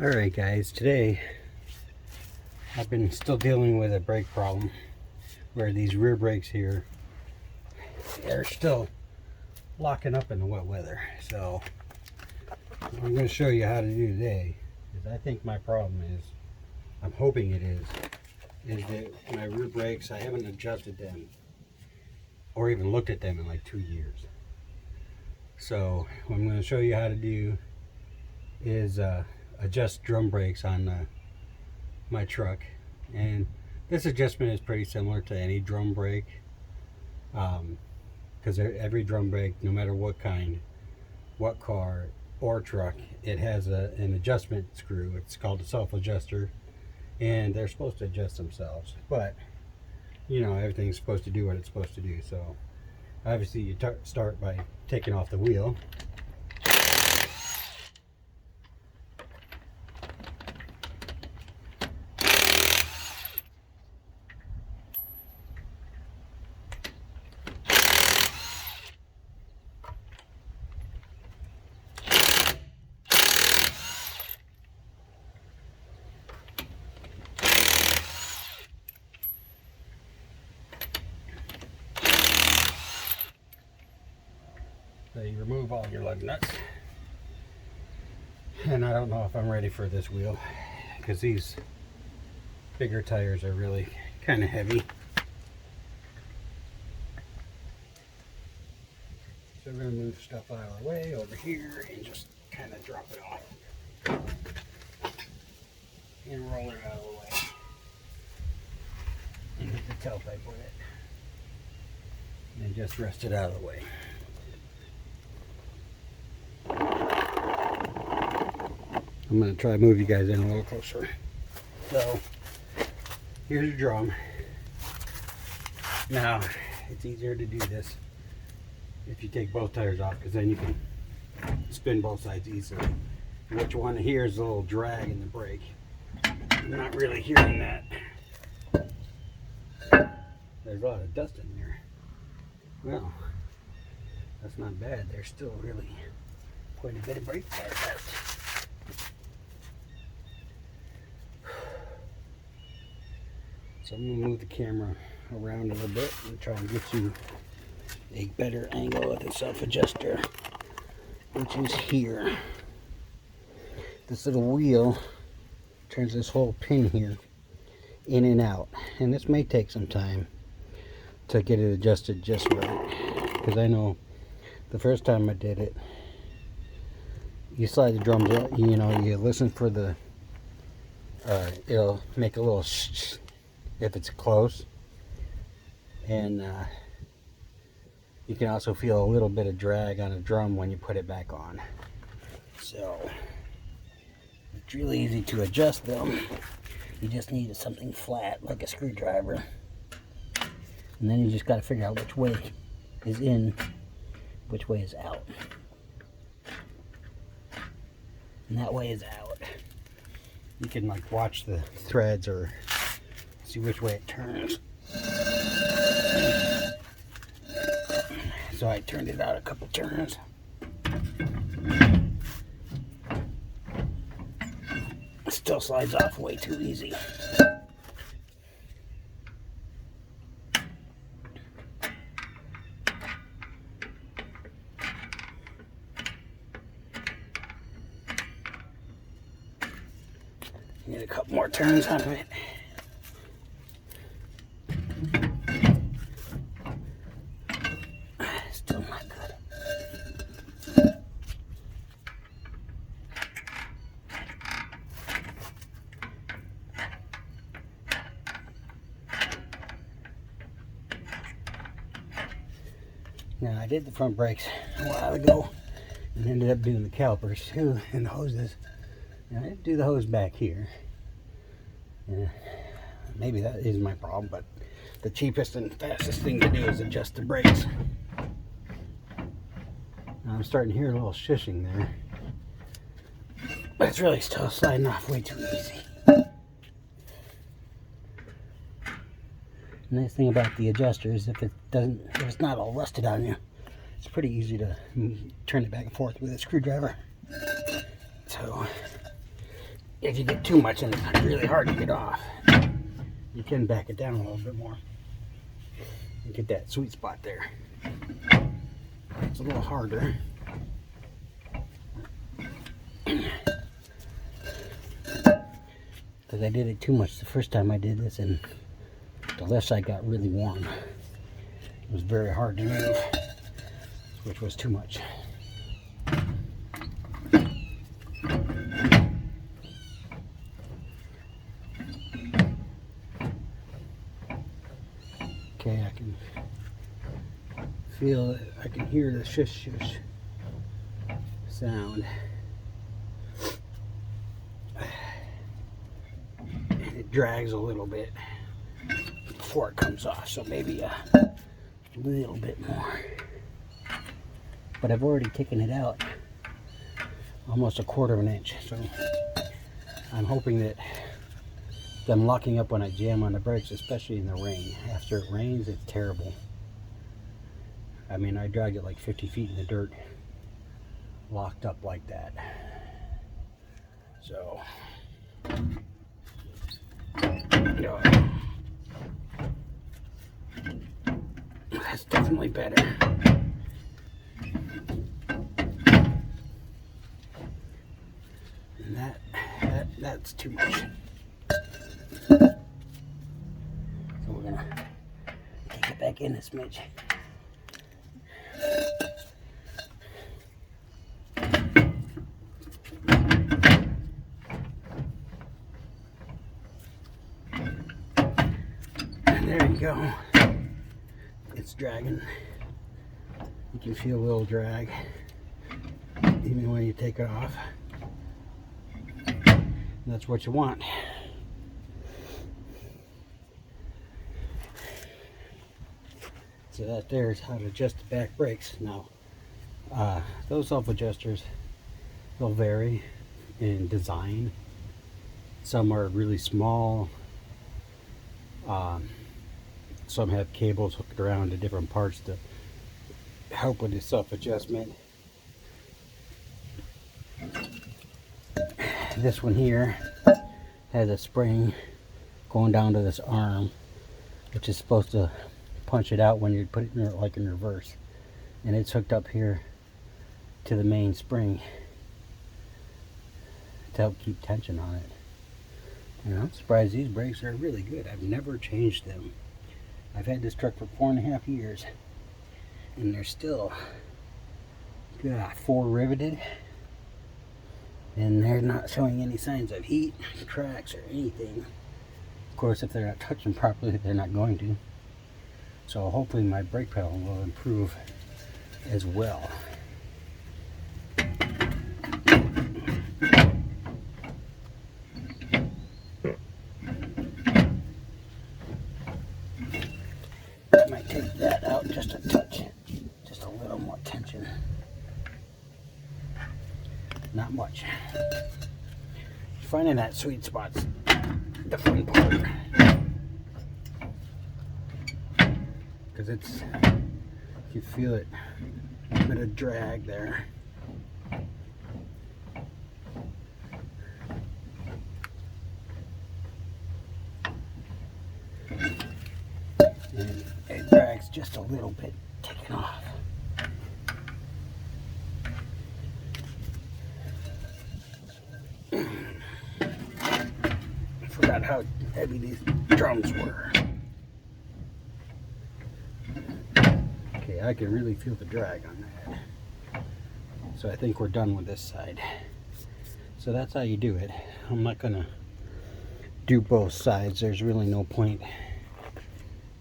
Alright guys, today I've been still dealing with a brake problem where these rear brakes here are still locking up in the wet weather. So what I'm going to show you how to do today is, I think my problem is, I'm hoping it is that my rear brakes, I haven't adjusted them or even looked at them in like 2 years. So what I'm going to show you how to do is adjust drum brakes on my truck, and this adjustment is pretty similar to any drum brake, because every drum brake, no matter what kind, what car or truck, it has an adjustment screw. It's called a self-adjuster, and they're supposed to adjust themselves, but you know, everything's supposed to do what it's supposed to do. So obviously you start by taking off the wheel. So you remove all your lug nuts. And I don't know if I'm ready for this wheel, because these bigger tires are really kind of heavy. So we're going to move stuff out of the way over here and just kind of drop it off and roll it out of the way and hit the tailpipe with it and just rest it out of the way. I'm going to try to move you guys in a little closer. So here's your drum. Now it's easier to do this if you take both tires off, because then you can spin both sides easily. Which one here is a little drag in the brake. I'm not really hearing that. There's a lot of dust in there. Well, that's not bad. There's still really quite a bit of brake pad left. So I'm going to move the camera around a little bit and try and get you a better angle of the self-adjuster, which is here. This little wheel turns this whole pin here in and out, and this may take some time to get it adjusted just right, because I know the first time I did it, you slide the drums out, you know, you listen for the it'll make a little shh if it's close, and you can also feel a little bit of drag on a drum when you put it back on. So it's really easy to adjust them. You just need something flat like a screwdriver, and then you just got to figure out which way is in, which way is out, and that way is out. You can like watch the threads or see which way it turns. So I turned it out a couple turns. It still slides off way too easy. Need a couple more turns out of it. Still not good. Now I did the front brakes a while ago and ended up doing the calipers too and the hoses. Now I didn't do the hose back here. Maybe that is my problem, but the cheapest and fastest thing to do is adjust the brakes. Now I'm starting to hear a little shushing there, but it's really still sliding off way too easy. The nice thing about the adjuster is if it's not all rusted on you, it's pretty easy to turn it back and forth with a screwdriver. So if you get too much and it's really hard to get off, you can back it down a little bit more and get that sweet spot there. It's a little harder. Because I did it too much the first time I did this, and the left side got really warm. It was very hard to move, which was too much. Okay, I can feel it. I can hear the shush shush sound. And it drags a little bit before it comes off, so maybe a little bit more. But I've already taken it out almost 1/4 of an inch, so I'm hoping that them locking up when I jam on the brakes, especially in the rain. After it rains, it's terrible. I mean, I dragged it like 50 feet in the dirt, locked up like that. So, that's definitely better. And that's too much. So we're gonna take it back in a smidge. And there you go. It's dragging. You can feel a little drag even when you take it off. And that's what you want. So that there is how to adjust the back brakes. Now, those self-adjusters, they'll vary in design. Some are really small. Some have cables hooked around to different parts to help with the self-adjustment. This one here has a spring going down to this arm, which is supposed to punch it out when you put it in, like in reverse, and it's hooked up here to the main spring to help keep tension on it. And I'm surprised these brakes are really good. I've never changed them. I've had this truck for 4.5 years, and they're still 4 riveted, and they're not showing any signs of heat, cracks, or anything. Of course, if they're not touching properly, they're not going to. So hopefully my brake pedal will improve as well. I might take that out just a touch, just a little more tension. Not much. Finding that sweet spot's the fun part. Because it's, you feel it, a bit of drag there. And it drags just a little bit, taking off. I forgot how heavy these drums were. Okay, I can really feel the drag on that. So I think we're done with this side. So that's how you do it. I'm not gonna do both sides. There's really no point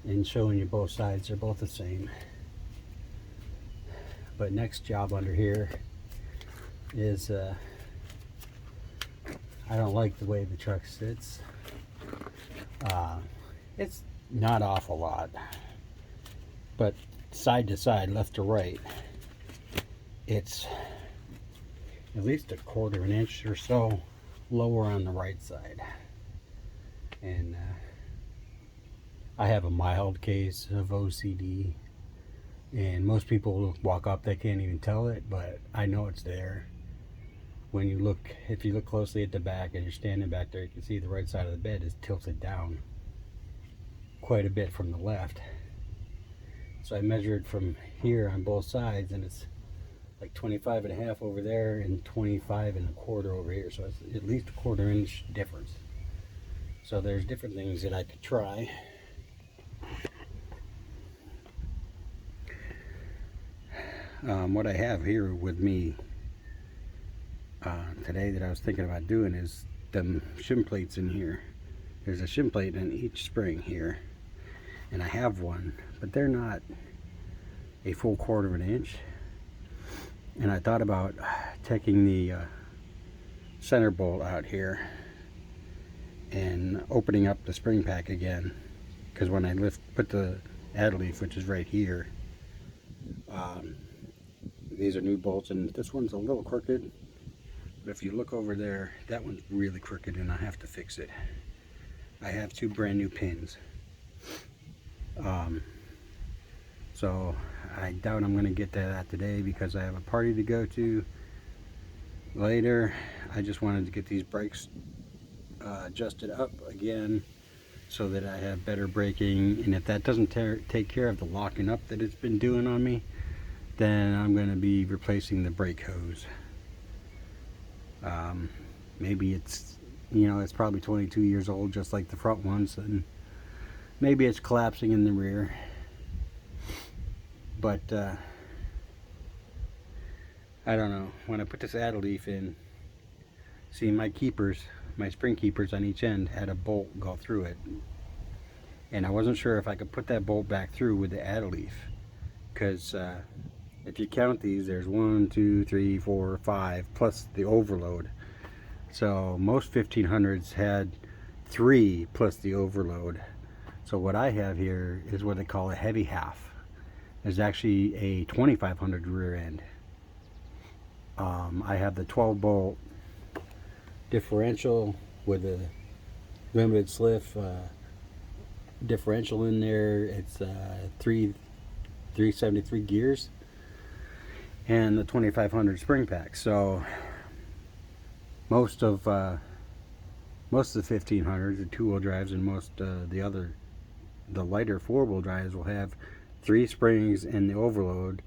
in showing you both sides. They're both the same. But next job under here is I don't like the way the truck sits. It's not off a lot, but side to side, left to right, it's at least 1/4 of an inch or so lower on the right side. And I have a mild case of OCD, and most people walk up, they can't even tell it, but I know it's there. when you look, if you look closely at the back and you're standing back there, you can see the right side of the bed is tilted down quite a bit from the left. So I measured from here on both sides, and it's like 25.5 over there and 25.25 over here. So it's at least a 1/4 inch difference. So there's different things that I could try. What I have here with me today that I was thinking about doing is the shim plates in here. There's a shim plate in each spring here, and I have one, but they're not a full 1/4 inch. And I thought about taking the center bolt out here and opening up the spring pack again, because when I put the add leaf, which is right here, these are new bolts, and this one's a little crooked, but if you look over there, that one's really crooked and I have to fix it. I have 2 brand new pins, so I doubt I'm going to get to that today because I have a party to go to later. I just wanted to get these brakes adjusted up again so that I have better braking, and if that doesn't take care of the locking up that it's been doing on me, then I'm going to be replacing the brake hose. Maybe it's, it's probably 22 years old just like the front ones, and maybe it's collapsing in the rear. But I don't know. When I put this add leaf in, see, my spring keepers on each end had a bolt go through it, and I wasn't sure if I could put that bolt back through with the add leaf, because if you count these, there's 1, 2, 3, 4, 5 plus the overload. So most 1500s had 3 plus the overload. So what I have here is what they call a heavy half. There's actually a 2500 rear end. I have the 12 bolt differential with a limited slip differential in there. It's 373 gears and the 2500 spring pack. So most of the 1500s, the 2-wheel drives, and most the lighter 4-wheel drives will have 3 springs and the overload,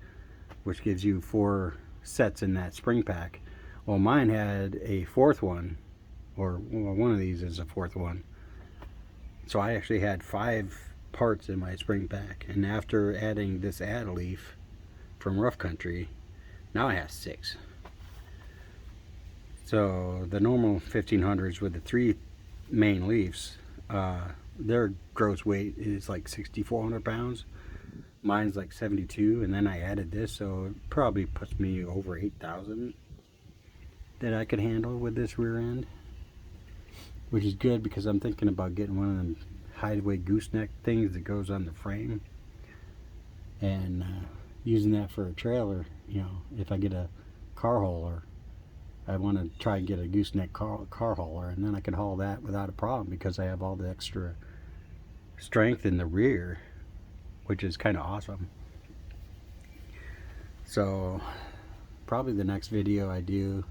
which gives you 4 sets in that spring pack. Well, mine had a 4th one, or one of these is a 4th one. So I actually had 5 parts in my spring pack, and after adding this add leaf from Rough Country, now I have 6. So the normal 1500s with the 3 main leaves, their gross weight is like 6,400 pounds. Mine's like 72, and then I added this, so it probably puts me over 8,000 that I could handle with this rear end, which is good because I'm thinking about getting one of them hideaway gooseneck things that goes on the frame and using that for a trailer. If I get a car hauler, I want to try and get a gooseneck car hauler, and then I can haul that without a problem because I have all the extra strength in the rear, which is kind of awesome. So probably the next video I do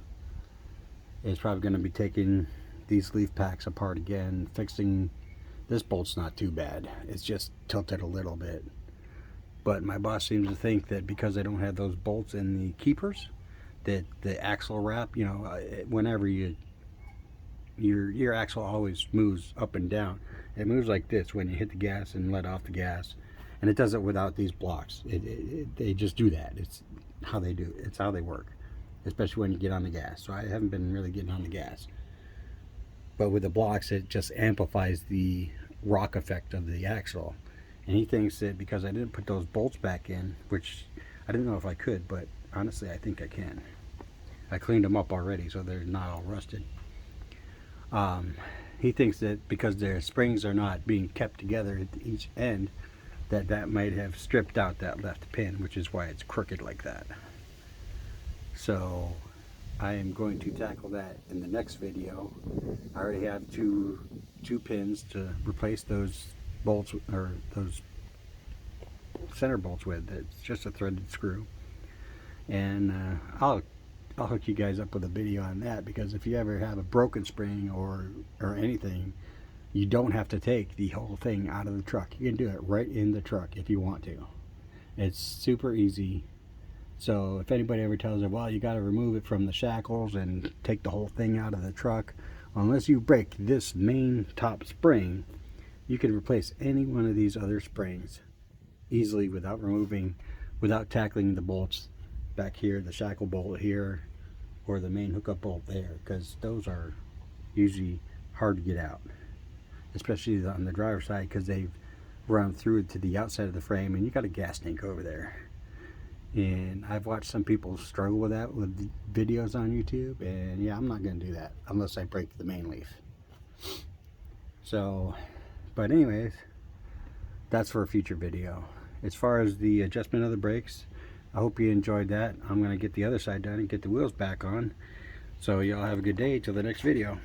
is probably going to be taking these leaf packs apart again, fixing this bolt's not too bad, it's just tilted a little bit, but my boss seems to think that because I don't have those bolts in the keepers, that the axle wrap, whenever your axle always moves up and down. It moves like this when you hit the gas and let off the gas, and it does it without these blocks. They just do that. It's how they do it. It's how they work, especially when you get on the gas. So I haven't been really getting on the gas, but with the blocks it just amplifies the rock effect of the axle. And he thinks that because I didn't put those bolts back in, which I didn't know if I could, but honestly I think I can. I cleaned them up already, so they're not all rusted. He thinks that because their springs are not being kept together at each end, that might have stripped out that left pin, which is why it's crooked like that. So I am going to tackle that in the next video. I already have two pins to replace those bolts, or those center bolts with. It's just a threaded screw, and I'll I'll hook you guys up with a video on that, because if you ever have a broken spring or anything, you don't have to take the whole thing out of the truck. You can do it right in the truck if you want to. It's super easy. So if anybody ever tells you, well, you got to remove it from the shackles and take the whole thing out of the truck, unless you break this main top spring, you can replace any one of these other springs easily without tackling the bolts back here, the shackle bolt here, or the main hookup bolt there, because those are usually hard to get out, especially on the driver's side, because they've run through to the outside of the frame and you got a gas tank over there. And I've watched some people struggle with that with videos on YouTube, and yeah, I'm not going to do that unless I break the main leaf. So, but anyways, that's for a future video. As far as the adjustment of the brakes, I hope you enjoyed that. I'm going to get the other side done and get the wheels back on. So y'all have a good day till the next video.